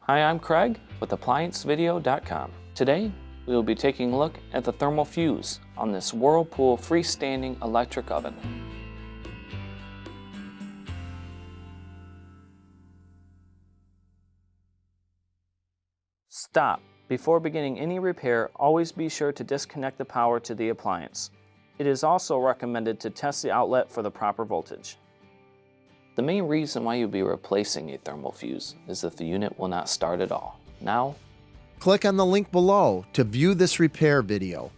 Hi, I'm Craig with ApplianceVideo.com. Today, we will be taking a look at the thermal fuse on this Whirlpool freestanding electric oven. Stop. Before beginning any repair, always be sure to disconnect the power to the appliance. It is also recommended to test the outlet for the proper voltage. The main reason why you'll be replacing a thermal fuse is if the unit will not start at all. Now, click on the link below to view this repair video.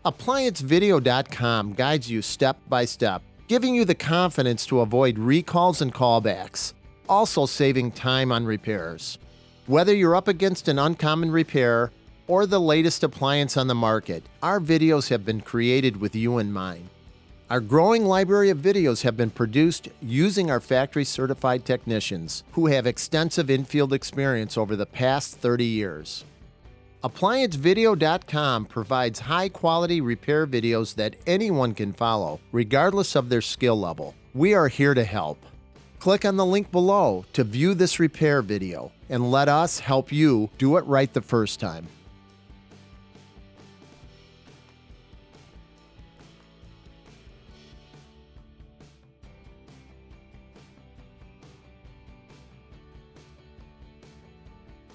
ApplianceVideo.com guides you step by step, giving you the confidence to avoid recalls and callbacks, also saving time on repairs. Whether you're up against an uncommon repair or the latest appliance on the market, our videos have been created with you in mind. Our growing library of videos have been produced using our factory-certified technicians who have extensive infield experience over the past 30 years. ApplianceVideo.com provides high-quality repair videos that anyone can follow, regardless of their skill level. We are here to help. Click on the link below to view this repair video and let us help you do it right the first time.